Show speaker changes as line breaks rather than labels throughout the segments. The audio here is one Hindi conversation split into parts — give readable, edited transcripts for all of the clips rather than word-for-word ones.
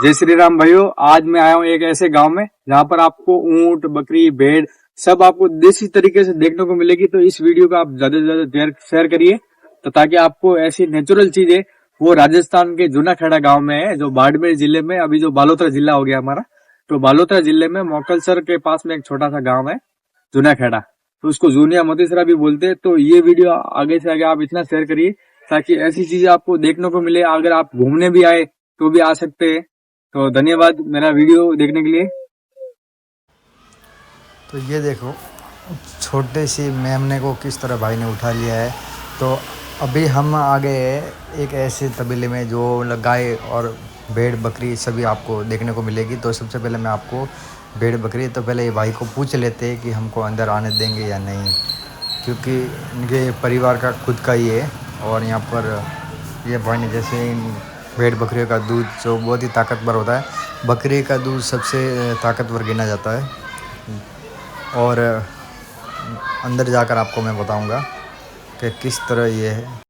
जय श्री राम भाइयों। आज मैं आया हूँ एक ऐसे गांव में जहाँ पर आपको ऊंट, बकरी, भेड़ सब आपको देसी तरीके से देखने को मिलेगी। तो इस वीडियो को आप ज्यादा से ज्यादा शेयर करिए तो ताकि आपको ऐसी नेचुरल चीजें, वो राजस्थान के जूनाखेड़ा गांव में है, जो बाड़मेर जिले में, अभी जो बालोतरा जिला हो गया हमारा, तो बालोतरा जिले में मोकलसर के पास में एक छोटा सा गाँव है जूनाखेड़ा, तो उसको जूनिया मोतीसरा भी बोलते हैं। तो ये वीडियो आगे से आगे आप इतना शेयर करिए ताकि ऐसी चीजें आपको देखने को मिले। अगर आप घूमने भी आए तो भी आ सकते हैं। तो धन्यवाद मेरा वीडियो देखने के लिए।
तो ये देखो छोटे सी मेमने को किस तरह भाई ने उठा लिया है। तो अभी हम आ गए हैं एक ऐसे तबेले में जो गाय और भेड़ बकरी सभी आपको देखने को मिलेगी। तो सबसे पहले मैं आपको भेड़ बकरी, तो पहले ये भाई को पूछ लेते हैं कि हमको अंदर आने देंगे या नहीं, क्योंकि इनके परिवार का खुद का ही है। और यहाँ पर ये भाई ने जैसे इन भेड़ बकरियों का दूध जो बहुत ही ताकतवर होता है, बकरी का दूध सबसे ताकतवर गिना जाता है। और अंदर जाकर आपको मैं बताऊंगा कि किस तरह ये है।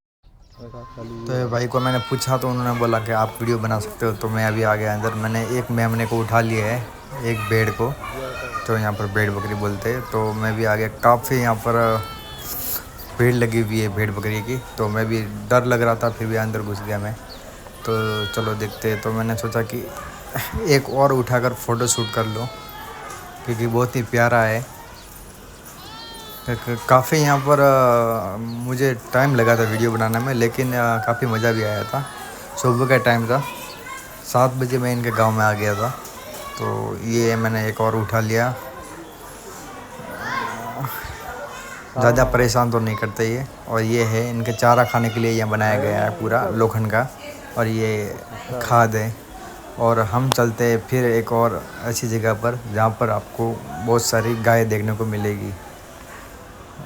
तो भाई को मैंने पूछा तो उन्होंने बोला कि आप वीडियो बना सकते हो। तो मैं अभी आ गया अंदर। मैंने एक मेमने को उठा लिया है, एक भेड़ को, तो यहाँ पर भेड़ बकरी बोलते हैं। तो मैं भी आ गया। काफ़ी यहाँ पर भीड़ लगी हुई है भेड़ बकरी की। तो मैं भी, डर लग रहा था, फिर भी अंदर घुस गया मैं। तो चलो देखते हैं। तो मैंने सोचा कि एक और उठाकर फ़ोटो शूट कर लो, क्योंकि बहुत ही प्यारा है। काफ़ी यहाँ पर मुझे टाइम लगा था वीडियो बनाने में, लेकिन काफ़ी मज़ा भी आया था। सुबह का टाइम था, 7 बजे मैं इनके गांव में आ गया था। तो ये मैंने एक और उठा लिया। ज़्यादा परेशान तो नहीं करते ये। और ये है इनके चारा खाने के लिए यहाँ बनाया गया है पूरा लोखंड का, और ये खाद है। और हम चलते हैं फिर एक और ऐसी जगह पर जहाँ पर आपको बहुत सारी गाय देखने को मिलेगी।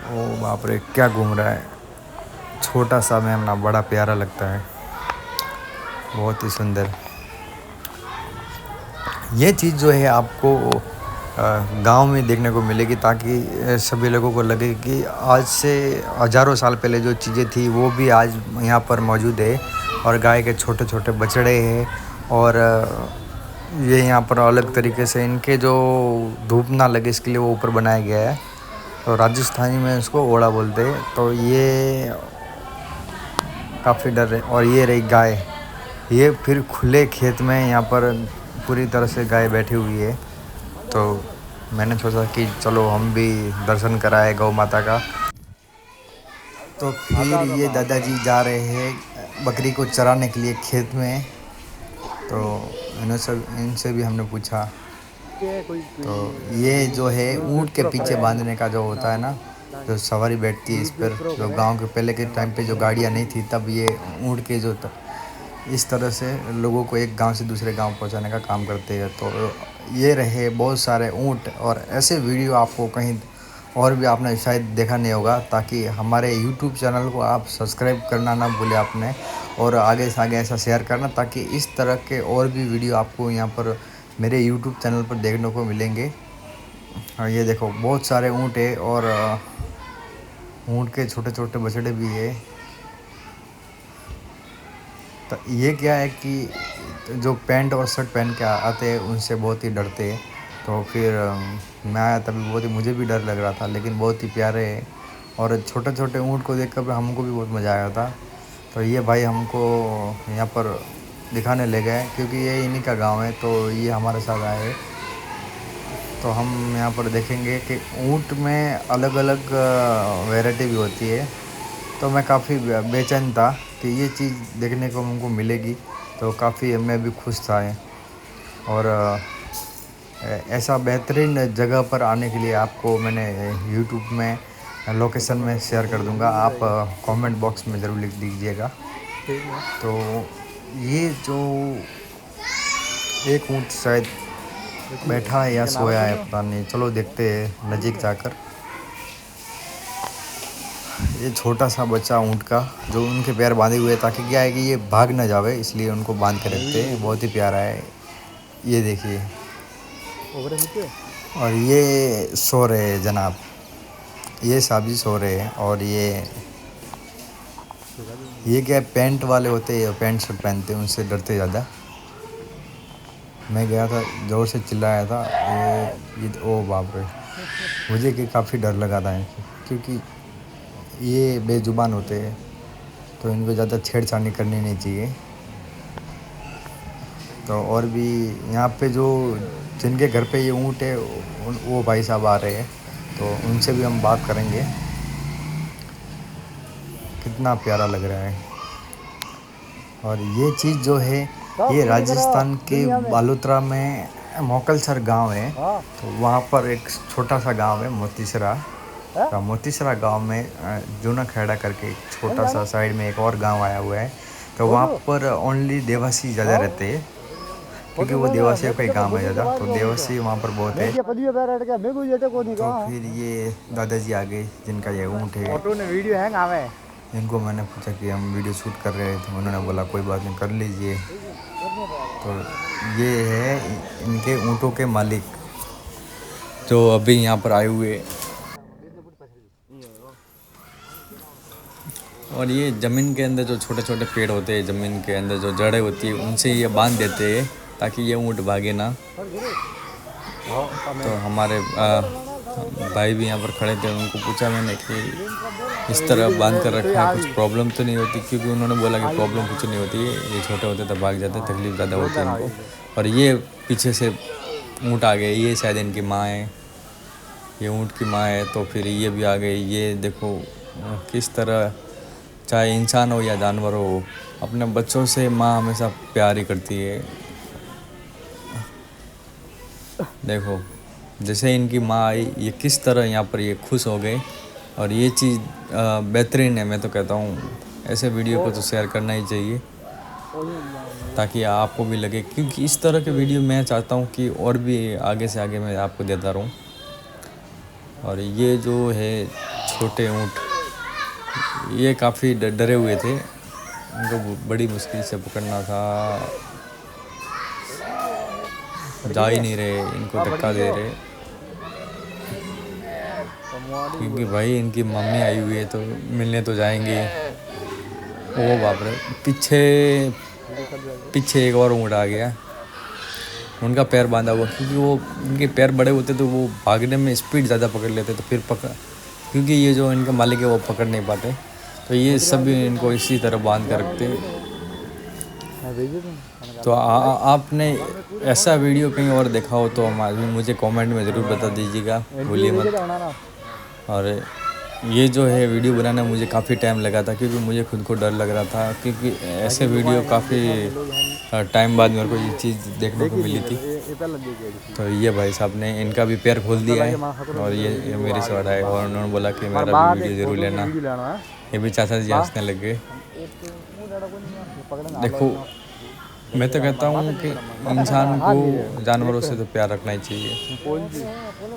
ओ बाप रे, क्या घूम रहा है। छोटा सा मेमना बड़ा प्यारा लगता है, बहुत ही सुंदर। ये चीज़ जो है आपको गांव में देखने को मिलेगी, ताकि सभी लोगों को लगे कि आज से हज़ारों साल पहले जो चीज़ें थी वो भी आज यहाँ पर मौजूद है। और गाय के छोटे छोटे बछड़े हैं। और ये यहाँ पर अलग तरीके से इनके जो धूप ना लगे इसके लिए वो ऊपर बनाया गया है। तो राजस्थानी में इसको ओड़ा बोलते हैं। तो ये काफ़ी डर है। और ये रही गाय, ये फिर खुले खेत में यहाँ पर पूरी तरह से गाय बैठी हुई है। तो मैंने सोचा कि चलो हम भी दर्शन कराए गौ माता का। तो फिर ये दादाजी जा रहे हैं बकरी को चराने के लिए खेत में। तो इनसे भी हमने पूछा। तो ये जो है ऊँट के पीछे बांधने का जो होता है ना, जो सवारी बैठती है इस पर, जो गांव के पहले के टाइम पे जो गाड़ियाँ नहीं थी तब ये ऊँट के जो इस तरह से लोगों को एक गांव से दूसरे गांव पहुंचाने का काम करते हैं। तो ये रहे बहुत सारे ऊँट। और ऐसे वीडियो आपको कहीं और भी आपने शायद देखा नहीं होगा। ताकि हमारे YouTube चैनल को आप सब्सक्राइब करना ना भूलें आपने, और आगे से आगे ऐसा शेयर करना, ताकि इस तरह के और भी वीडियो आपको यहाँ पर मेरे YouTube चैनल पर देखने को मिलेंगे। और ये देखो बहुत सारे ऊँट है, और ऊँट के छोटे छोटे बछड़े भी है। तो ये क्या है कि जो पैंट और शर्ट पहन के आते हैं उनसे बहुत ही डरते हैं। तो फिर मैं आया तभी बहुत ही, मुझे भी डर लग रहा था, लेकिन बहुत ही प्यारे हैं। और छोटे छोटे ऊँट को देखकर हमको भी बहुत मज़ा आया था। तो ये भाई हमको यहाँ पर दिखाने ले गए, क्योंकि ये इन्हीं का गांव है। तो ये हमारे साथ आए। तो हम यहाँ पर देखेंगे कि ऊँट में अलग अलग वैरायटी भी होती है। तो मैं काफ़ी बेचैन था कि ये चीज़ देखने को हमको मिलेगी। तो काफ़ी मैं भी खुश था। और ऐसा बेहतरीन जगह पर आने के लिए आपको मैंने YouTube में लोकेशन में शेयर कर दूंगा, आप कमेंट बॉक्स में ज़रूर लिख दीजिएगा। तो ये जो एक ऊँट शायद बैठा है या सोया है, पता नहीं। चलो देखते हैं नज़दीक जाकर। ये छोटा सा बच्चा ऊँट का, जो उनके पैर बांधे हुए हैं, ताकि क्या है कि ये भाग ना जावे, इसलिए उनको बांध के रखते हैं। बहुत ही प्यारा है, ये देखिए। और ये सो रहे हैं जनाब, ये साहब जी सो रहे हैं। और ये क्या पैंट वाले होते हैं, पैंट शर्ट पहनते हैं, उनसे डरते ज़्यादा। मैं गया था, ज़ोर से चिल्लाया था, ये ओ बाप रे, मुझे कि काफ़ी डर लगा था इनसे, क्योंकि ये बेजुबान होते हैं तो इनको ज़्यादा छेड़छाड़ी करनी नहीं चाहिए। तो और भी यहाँ पे जो जिनके घर पे ये ऊँट है वो भाई साहब आ रहे हैं, तो उनसे भी हम बात करेंगे। कितना प्यारा लग रहा है। और ये चीज़ जो है ये राजस्थान के बालोतरा में मोकलसर गांव है, तो वहाँ पर एक छोटा सा गांव है मोतीसरा। मोतीसरा गांव में जूना खेड़ा करके एक छोटा सा साइड में एक और गांव आया हुआ है, तो वहाँ पर ओनली देवासी ज़्यादा रहते हैं, क्योंकि वो देवासियों का ही गांव है ज़्यादा, तो देवासी वहाँ पर बहुत है। तो फिर ये दादाजी आ गए जिनका ये ऊँट है। इनको मैंने पूछा कि हम वीडियो शूट कर रहे थे, उन्होंने बोला कोई बात नहीं, कर लीजिए। तो ये है इनके ऊँटों के मालिक जो अभी यहाँ पर आए हुए। और ये ज़मीन के अंदर जो छोटे छोटे पेड़ होते हैं, ज़मीन के अंदर जो जड़ें होती है, उनसे ये बांध देते हैं ताकि ये ऊँट भागे ना। तो हमारे भाई भी यहाँ पर खड़े थे, उनको पूछा मैंने कि इस तरह बांध कर रखा है, कुछ प्रॉब्लम तो नहीं होती? क्योंकि उन्होंने बोला कि प्रॉब्लम कुछ नहीं होती है, ये छोटे होते तो भाग जाते, तकलीफ ज़्यादा होती है इनको। और ये पीछे से ऊँट आ गए, ये शायद इनकी माँ है, ये ऊँट की माँ है। तो फिर ये भी आ गई। ये देखो किस तरह, चाहे इंसान हो या जानवर हो, अपने बच्चों से माँ हमेशा प्यार ही करती है। देखो जैसे इनकी माँ आई, ये किस तरह यहाँ पर ये खुश हो गए। और ये चीज़ बेहतरीन है। मैं तो कहता हूँ ऐसे वीडियो को तो शेयर करना ही चाहिए, ताकि आपको भी लगे, क्योंकि इस तरह के वीडियो मैं चाहता हूँ कि और भी आगे से आगे मैं आपको देता रहूँ। और ये जो है छोटे ऊँट, ये काफ़ी डरे हुए थे, इनको बड़ी मुश्किल से पकड़ना था, जा ही नहीं रहे, इनको धक्का दे रहे, क्योंकि भाई इनकी मम्मी आई हुई है तो मिलने तो जाएंगे। ओ बाप रे, पीछे एक और ऊँट आ गया, उनका पैर बांधा हुआ, क्योंकि वो उनके पैर बड़े होते तो वो भागने में स्पीड ज़्यादा पकड़ लेते, तो फिर क्योंकि ये जो इनका मालिक है वो पकड़ नहीं पाते, तो ये सब इनको इसी तरह बांध कर रखते। तो आपने ऐसा वीडियो कहीं और देखा हो तो मुझे कमेंट में ज़रूर बता दीजिएगा, भूलिए मत। और ये जो है वीडियो बनाने में मुझे काफ़ी टाइम लगा था, क्योंकि मुझे खुद को डर लग रहा था, क्योंकि ऐसे वीडियो काफ़ी टाइम बाद मेरे को ये चीज़ देखने को मिली थी। तो ये भाई साहब ने इनका भी पैर खोल दिया है, और ये मेरे से बड़ा है, और उन्होंने बोला कि मेरा भी वीडियो ज़रूर लेना। ये भी चाचा जी हंसने लग गए। देखो मैं तो कहता हूँ कि इंसान को जानवरों से तो प्यार रखना ही चाहिए,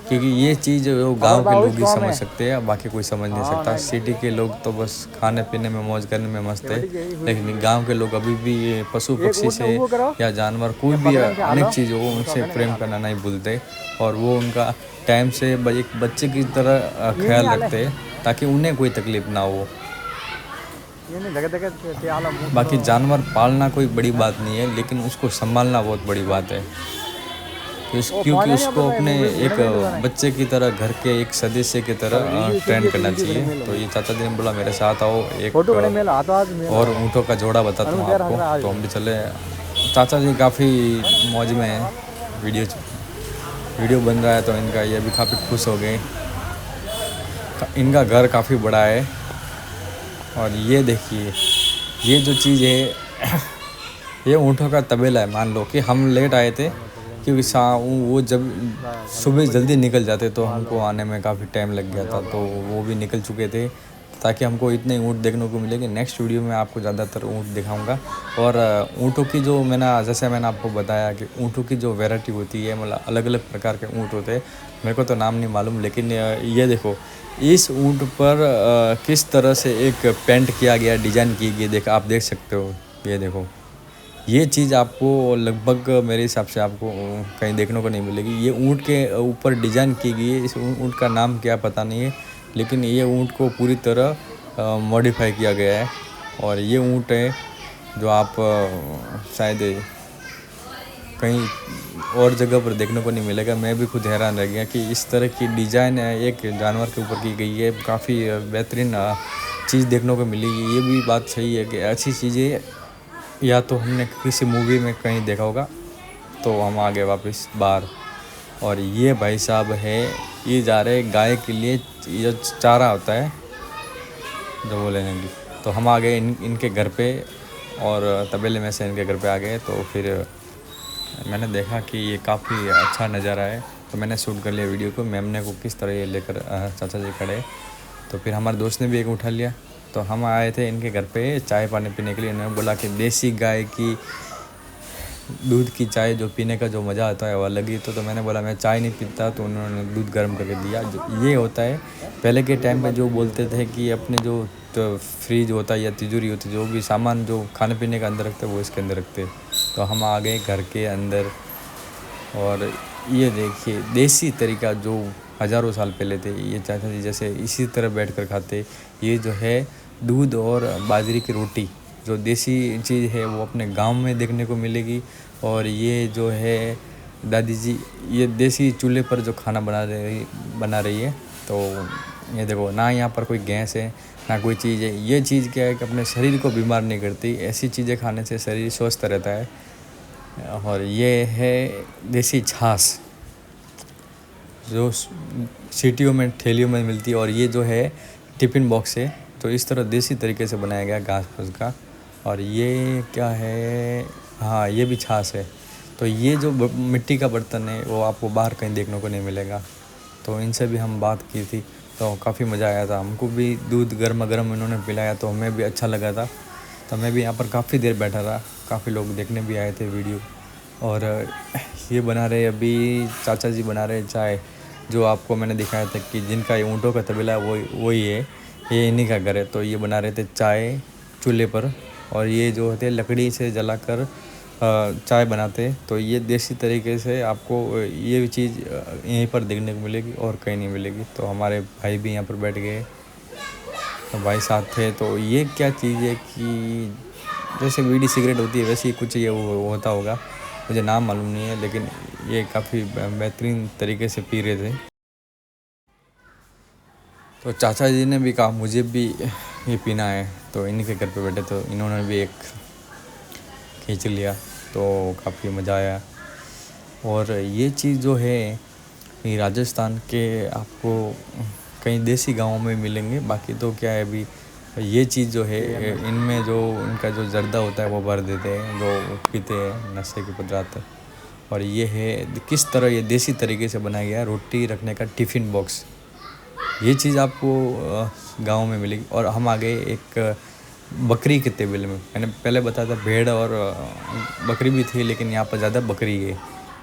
क्योंकि ये चीज़ वो गांव के लोग ही समझ सकते हैं, बाकी कोई समझ नहीं सकता। सिटी के लोग तो बस खाने पीने में मौज करने में मस्त है, लेकिन गांव के लोग अभी भी पशु पक्षी से या जानवर कोई भी अनेक चीज़ हो उनसे प्रेम करना नहीं भूलते, और वो उनका टाइम से एक बच्चे की तरह ख्याल रखते हैं, ताकि उन्हें कोई तकलीफ ना हो। बाकी जानवर पालना कोई बड़ी बात नहीं है, लेकिन उसको संभालना बहुत बड़ी बात है, क्योंकि उसको अपने एक बच्चे की तरह, घर के एक सदस्य की तरह ट्रेन करना चाहिए। तो ये चाचा जी ने बोला मेरे साथ आओ, एक और ऊँटों का जोड़ा बताता हूँ आपको, तो हम भी चले। चाचा जी काफ़ी मौज में हैं, वीडियो बन रहा है तो इनका ये भी काफ़ी खुश हो गए। इनका घर काफ़ी बड़ा है, और ये देखिए ये जो चीज़ है ये ऊँटों का तबेला है। मान लो कि हम लेट आए थे, क्योंकि वो जब सुबह जल्दी निकल जाते तो हमको आने में काफ़ी टाइम लग गया था, तो वो भी निकल चुके थे, ताकि हमको इतने ऊँट देखने को मिलेंगे। नेक्स्ट वीडियो में आपको ज़्यादातर ऊँट दिखाऊंगा। और ऊँटों की जो जैसे मैंने आपको बताया कि ऊँटों की जो वैरायटी होती है, मतलब अलग अलग प्रकार के ऊँट होते हैं, मेरे को तो नाम नहीं मालूम, लेकिन ये देखो इस ऊँट पर किस तरह से एक पेंट किया गया, डिज़ाइन की गई, आप देख सकते हो। ये देखो ये चीज़ आपको लगभग मेरे हिसाब से आपको कहीं देखने को नहीं मिलेगी। ये ऊँट के ऊपर डिज़ाइन की गई है, इस ऊँट का नाम क्या पता नहीं है, लेकिन ये ऊँट को पूरी तरह मॉडिफाई किया गया है। और ये ऊँट है जो आप शायद कहीं
और जगह पर देखने को नहीं मिलेगा। मैं भी खुद हैरान रह गया कि इस तरह की डिज़ाइन एक जानवर के ऊपर की गई है, काफ़ी बेहतरीन चीज़ देखने को मिली। ये भी बात सही है कि ऐसी चीज़ें या तो हमने किसी मूवी में कहीं देखा होगा। तो हम आ गए वापस बाहर, और ये भाई साहब है, ये जा रहे गाय के लिए, ये चारा होता है जो वो लेने की। तो हम आ गए इनके घर पे, और तबेले में से इनके घर पे आ गए। तो फिर मैंने देखा कि ये काफ़ी अच्छा नज़ारा है, तो मैंने शूट कर लिया वीडियो को। मेमने को किस तरह ये लेकर चाचा जी खड़े। तो फिर हमारे दोस्त ने भी एक उठा लिया। तो हम आए थे इनके घर पे चाय पानी पीने के लिए। इन्होंने बोला कि देसी गाय की दूध की चाय जो पीने का जो मज़ा आता है वो अलग ही। तो मैंने बोला मैं चाय नहीं पीता, तो उन्होंने दूध गर्म करके दिया। जो ये होता है पहले के टाइम पे जो बोलते थे कि अपने जो तो फ्रिज होता है या तिजोरी होती है, जो भी सामान जो खाने पीने का अंदर रखते हैं वो इसके अंदर रखते। तो हम आ गए घर के अंदर, और ये देखिए देसी तरीका जो हज़ारों साल पहले थे, ये चाचा जी जैसे इसी तरह बैठ कर खाते। ये जो है दूध और बाजरे की रोटी जो देसी चीज़ है वो अपने गांव में देखने को मिलेगी। और ये जो है दादी जी ये देसी चूल्हे पर जो खाना बना रही है। तो ये देखो ना, यहाँ पर कोई गैस है ना कोई चीज़ है। ये चीज़ क्या है कि अपने शरीर को बीमार नहीं करती, ऐसी चीज़ें खाने से शरीर स्वस्थ रहता है। और ये है देसी छाछ जो सिटियों में ठेलियों में मिलती है। और ये जो है टिफ़िन बॉक्स है, तो इस तरह देसी तरीके से बनाया गया घास फूस का। और ये क्या है, हाँ ये भी छाछ है। तो ये जो मिट्टी का बर्तन है वो आपको बाहर कहीं देखने को नहीं मिलेगा। तो इनसे भी हम बात की थी, तो काफ़ी मज़ा आया था। हमको भी दूध गर्मा गर्म इन्होंने पिलाया, तो हमें भी अच्छा लगा था। तो मैं भी यहाँ पर काफ़ी देर बैठा रहा, काफ़ी लोग देखने भी आए थे वीडियो। और ये बना रहे अभी चाचा जी बना रहे चाय, जो आपको मैंने दिखाया था कि जिनका ये ऊँटों का तबेला है वही है, ये इन्हीं का घर है। तो ये बना रहे थे चाय चूल्हे पर, और ये जो होते लकड़ी से जलाकर चाय बनाते। तो ये देसी तरीके से आपको ये भी चीज़ यहीं पर देखने को मिलेगी और कहीं नहीं मिलेगी। तो हमारे भाई भी यहाँ पर बैठ गए, तो भाई साथ थे। तो ये क्या चीज़ है कि जैसे बीड़ी सिगरेट होती है वैसे ही कुछ ये होता होगा, मुझे नाम मालूम नहीं है, लेकिन ये काफ़ी बेहतरीन तरीके से पी रहे थे। तो चाचा जी ने भी कहा मुझे भी ये पीना है, तो इन्हीं के घर पे बैठे, तो इन्होंने भी एक खींच लिया, तो काफ़ी मज़ा आया। और ये चीज़ जो है ये राजस्थान के आपको कई देसी गांवों में मिलेंगे। बाकी तो क्या है, अभी ये चीज़ जो है इनमें जो इनका जो जर्दा होता है वो भर देते हैं, जो पीते हैं नशे के पदार्थ। और ये है किस तरह ये देसी तरीके से बनाया गया है रोटी रखने का टिफ़िन बॉक्स। ये चीज़ आपको गांव में मिलेगी। और हम आ गए एक बकरी के तबेले में। मैंने पहले बताया था भेड़ और बकरी भी थी, लेकिन यहाँ पर ज़्यादा बकरी है,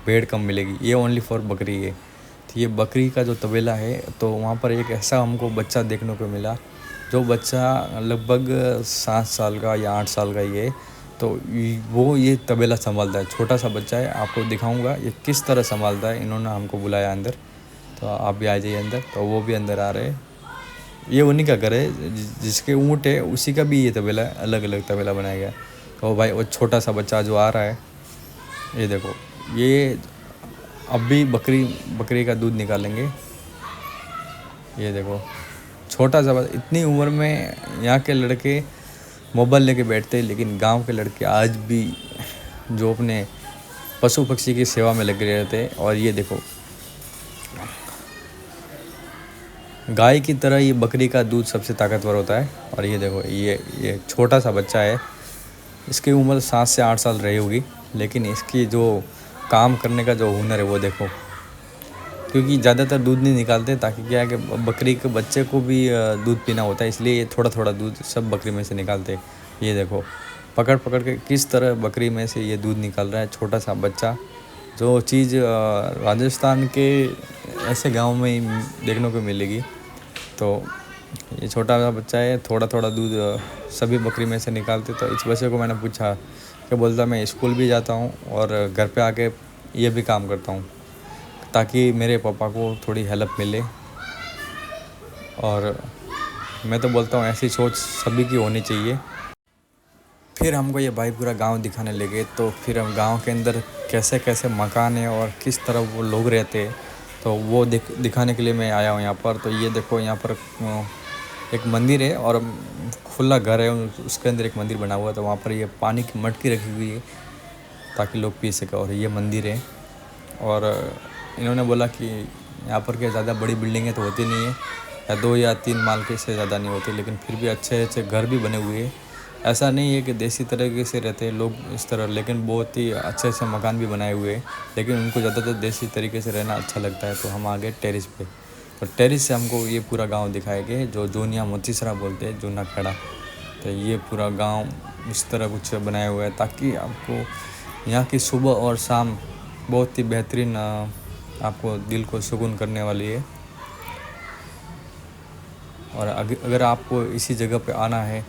भेड़ कम मिलेगी। ये ओनली फॉर बकरी है। तो ये बकरी का जो तबेला है, तो वहाँ पर एक ऐसा हमको बच्चा देखने को मिला, जो बच्चा लगभग 7 साल का या 8 साल का ही है। तो वो ये तबेला संभालता है, छोटा सा बच्चा है, आपको दिखाऊंगा ये किस तरह संभालता है। इन्होंने हमको बुलाया अंदर, तो आप भी आ जाइए अंदर। तो वो भी अंदर आ रहे हैं। ये उन्हीं का घर है, जिसके ऊँट है उसी का भी ये तबेला है, अलग अलग तबेला बनाया गया। तो भाई वो छोटा सा बच्चा जो आ रहा है, ये देखो, ये अभी बकरी का दूध निकालेंगे। ये देखो छोटा सा, इतनी उम्र में यहाँ के लड़के मोबाइल लेके बैठते हैं, लेकिन गांव के लड़के आज भी जो अपने पशु पक्षी की सेवा में लगे रहते हैं। और ये देखो गाय की तरह ये बकरी का दूध सबसे ताकतवर होता है। और ये देखो ये छोटा सा बच्चा है, इसकी उम्र 7 से 8 साल रही होगी, लेकिन इसकी जो काम करने का जो हुनर है वो देखो। क्योंकि ज़्यादातर दूध नहीं निकालते, ताकि क्या है कि बकरी के बच्चे को भी दूध पीना होता है, इसलिए ये थोड़ा थोड़ा दूध सब बकरी में से निकालते। ये देखो पकड़ पकड़ के किस तरह बकरी में से ये दूध निकाल रहा है छोटा सा बच्चा। जो चीज़ राजस्थान के ऐसे गांव में ही देखने को मिलेगी। तो ये छोटा सा बच्चा है, थोड़ा थोड़ा दूध सभी बकरी में से निकालते। तो इस बच्चे को मैंने पूछा कि बोलता मैं स्कूल भी जाता हूँ और घर पे आके ये भी काम करता हूँ, ताकि मेरे पापा को थोड़ी हेल्प मिले। और मैं तो बोलता हूँ ऐसी सोच सभी की होनी चाहिए। फिर हमको ये भाई पूरा गांव दिखाने लगे। तो फिर हम गांव के अंदर कैसे कैसे मकान है और किस तरह वो लोग रहते हैं, तो वो दिखाने के लिए मैं आया हूँ यहाँ पर। तो ये देखो यहाँ पर एक मंदिर है और खुला घर है, उसके अंदर एक मंदिर बना हुआ है। तो वहाँ पर ये पानी की मटकी रखी हुई है ताकि लोग पी सकें, और ये मंदिर है। और इन्होंने बोला कि यहाँ पर क्या ज़्यादा बड़ी बिल्डिंगें तो होती नहीं है, या 2 या 3 माल के से ज़्यादा नहीं होती, लेकिन फिर भी अच्छे अच्छे घर भी बने हुए हैं। ऐसा नहीं है कि देसी तरीके से रहते हैं लोग इस तरह, लेकिन बहुत ही अच्छे अच्छे मकान भी बनाए हुए हैं, लेकिन उनको ज़्यादातर देसी तरीके से रहना अच्छा लगता है। तो हम आ गए टेरिस पे। तो टेरिस से हमको ये पूरा गांव दिखाया गया, जो जोनिया मोतीसरा बोलते हैं, जूना खेड़ा। तो ये पूरा गांव इस तरह कुछ बनाया हुआ है ताकि आपको यहाँ की सुबह और शाम बहुत ही बेहतरीन आपको दिल को सुकून करने वाली है। और अगर आपको इसी जगह पे आना है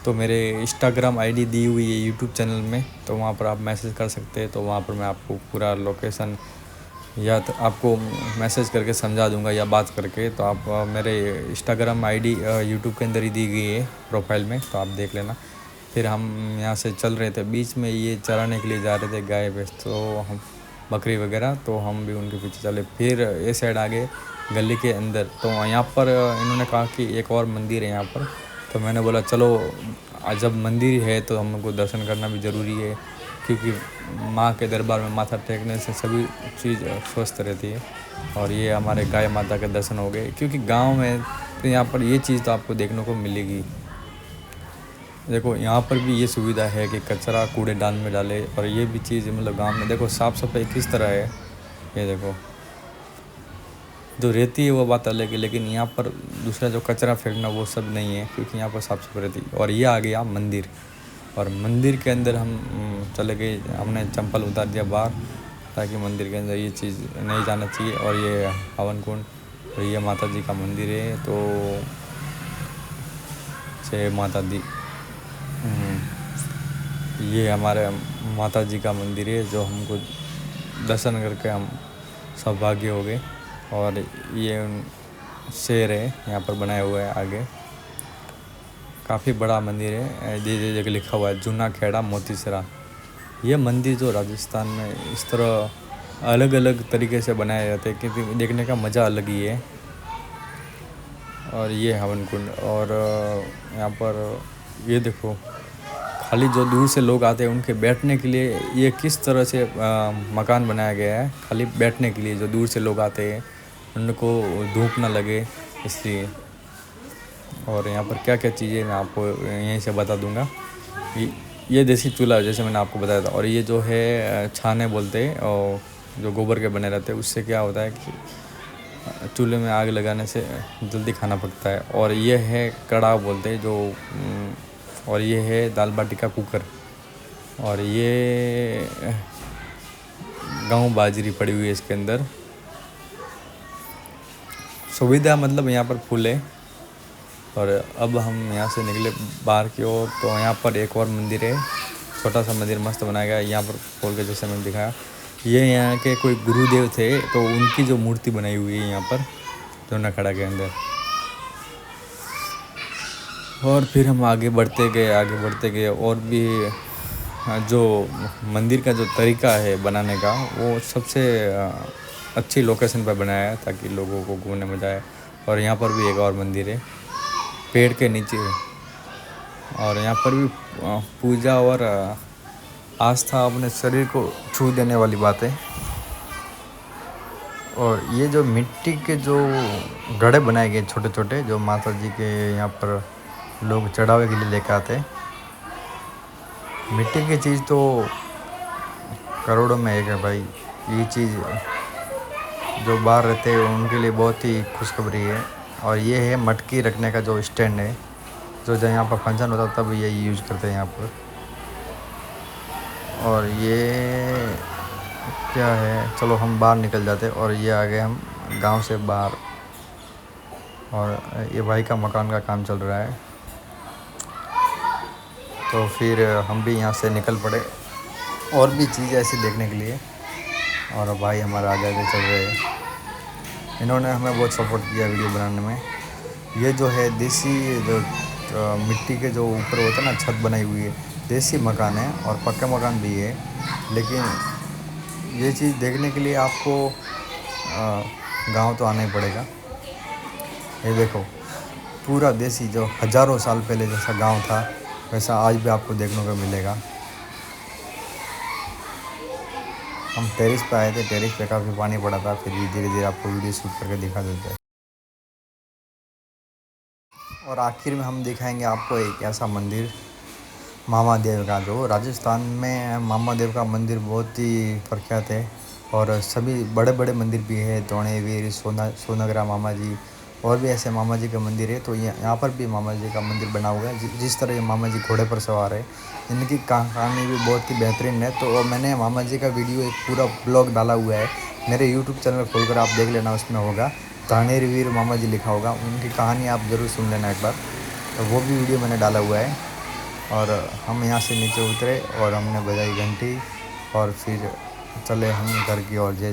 तो मेरे इंस्टाग्राम आईडी दी हुई है यूट्यूब चैनल में, तो वहाँ पर आप मैसेज कर सकते हैं। तो वहाँ पर मैं आपको पूरा लोकेशन या तो आपको मैसेज करके समझा दूंगा या बात करके। तो आप मेरे इंस्टाग्राम आईडी यूट्यूब के अंदर ही दी गई है प्रोफाइल में, तो आप देख लेना। फिर हम यहाँ से चल रहे थे, बीच में ये चराने के लिए जा रहे थे गाय भैंस, तो हम बकरी वगैरह, तो हम भी उनके पीछे चले। फिर ये साइड आगे गली के अंदर, तो यहाँ पर इन्होंने कहा कि एक और मंदिर है यहाँ पर। तो मैंने बोला चलो, जब मंदिर है तो हमको दर्शन करना भी ज़रूरी है, क्योंकि माँ के दरबार में माथा टेकने से सभी चीज़ स्वस्थ रहती है। और ये हमारे गाय माता के दर्शन हो गए, क्योंकि गांव में तो यहाँ पर ये चीज़ तो आपको देखने को मिलेगी। देखो यहाँ पर भी ये सुविधा है कि कचरा कूड़ेदान में डाले, और ये भी चीज़ मतलब गांव में देखो साफ़ सफाई किस तरह है। ये देखो जो रहती है वो बात अलग है, लेकिन यहाँ पर दूसरा जो कचरा फेंकना वो सब नहीं है, क्योंकि यहाँ पर साफ़ सफाई रहती है। और ये आ गया मंदिर, और मंदिर के अंदर हम चले गए, हमने चंपल उतार दिया बाहर, ताकि मंदिर के अंदर ये चीज़ नहीं जाना चाहिए। और ये हवन कुंड, और ये माता जी का मंदिर है। तो जय माता दी, ये हमारे माता जी का मंदिर है, जो हमको दर्शन करके हम सौभाग्य हो गए। और ये शेर है यहाँ पर बनाया हुआ है आगे, काफ़ी बड़ा मंदिर है। ये जगह लिखा हुआ है जूना खेड़ा मोतीसरा। ये मंदिर जो राजस्थान में इस तरह अलग अलग तरीके से बनाए जाते हैं, क्योंकि देखने का मज़ा अलग ही है। और ये हवन कुंड, और यहाँ पर ये देखो खाली जो दूर से लोग आते हैं उनके बैठने के लिए ये किस तरह से मकान बनाया गया है, खाली बैठने के लिए। जो दूर से लोग आते हैं उनको धूप ना लगे इसलिए। और यहाँ पर क्या क्या चीज़ें मैं आपको यहीं से बता दूंगा। ये देसी चूल्हा जैसे मैंने आपको बताया था, और ये जो है छाने बोलते हैं, और जो गोबर के बने रहते हैं, उससे क्या होता है कि चूल्हे में आग लगाने से जल्दी खाना पकता है। और ये है कड़ा बोलते हैं जो, और ये है दाल बाटी का कुकर। और ये गेहूं बाजरी पड़ी हुई है इसके अंदर। सुविधा मतलब यहाँ पर फुल है। और अब हम यहाँ से निकले बाहर की ओर, तो यहाँ पर एक और मंदिर है, छोटा सा मंदिर मस्त बनाया गया है। यहाँ पर खोल के जैसे मैंने दिखाया, ये यहाँ के कोई गुरुदेव थे, तो उनकी जो मूर्ति बनाई हुई है यहाँ पर जूना खेड़ा के अंदर। और फिर हम आगे बढ़ते गए, और भी जो मंदिर का जो तरीका है बनाने का, वो सबसे अच्छी लोकेशन पर बनाया है ताकि लोगों को घूमने में जाए। और यहाँ पर भी एक और मंदिर है पेड़ के नीचे, और यहाँ पर भी पूजा और आस्था अपने शरीर को छू देने वाली बात है। और ये जो मिट्टी के जो घड़े बनाए गए छोटे छोटे, जो माता जी के यहाँ पर लोग चढ़ावे के लिए लेकर आते हैं। मिट्टी की चीज़ तो करोड़ों में एक है भाई। ये चीज़ जो बाहर रहते हैं उनके लिए बहुत ही खुशखबरी है। और ये है मटकी रखने का जो स्टैंड है, जो जब यहाँ पर फंक्शन होता है तब ये यूज़ करते हैं यहाँ पर। और ये क्या है, चलो हम बाहर निकल जाते हैं। और ये आ गए हम गांव से बाहर, और ये भाई का मकान का काम चल रहा है। तो फिर हम भी यहाँ से निकल पड़े और भी चीज़ें ऐसी देखने के लिए। और भाई हमारा आगे आगे चल रहे हैं, इन्होंने हमें बहुत सपोर्ट किया वीडियो बनाने में। ये जो है देसी जो मिट्टी के जो ऊपर होता है ना, छत बनाई हुई है,
देसी मकान है और पक्का मकान भी है, लेकिन ये चीज़ देखने के लिए आपको गांव तो आना ही पड़ेगा। ये देखो पूरा देसी, जो हज़ारों साल पहले जैसा गांव था वैसा आज भी आपको देखने को मिलेगा। हम टेरिस पे आए थे, टेरिस पे काफ़ी पानी पड़ा था, फिर भी धीरे धीरे आपको वीडियो शूट करके दिखा देते हैं। और आखिर में हम दिखाएंगे आपको एक ऐसा मंदिर मामा देव का, जो राजस्थान में मामा देव का मंदिर बहुत ही प्रख्यात है। और सभी बड़े बड़े मंदिर भी है, तोणेवीर, सोनगरा मामा जी, और भी ऐसे मामा जी का मंदिर है। तो यहाँ पर भी मामा जी का मंदिर बना हुआ है। जिस तरह ये मामा जी घोड़े पर सवार है, इनकी कहानी भी बहुत ही बेहतरीन है। तो मैंने मामा जी का वीडियो एक पूरा ब्लॉग डाला हुआ है, मेरे यूट्यूब चैनल खोलकर आप देख लेना, उसमें होगा तानेरवीर मामा जी लिखा होगा, उनकी कहानी आप ज़रूर सुन लेना एक बार। तो वो भी वीडियो मैंने डाला हुआ है। और हम यहाँ से नीचे उतरे और हमने बजाई घंटी और फिर चले हम घर की ओर। जैसे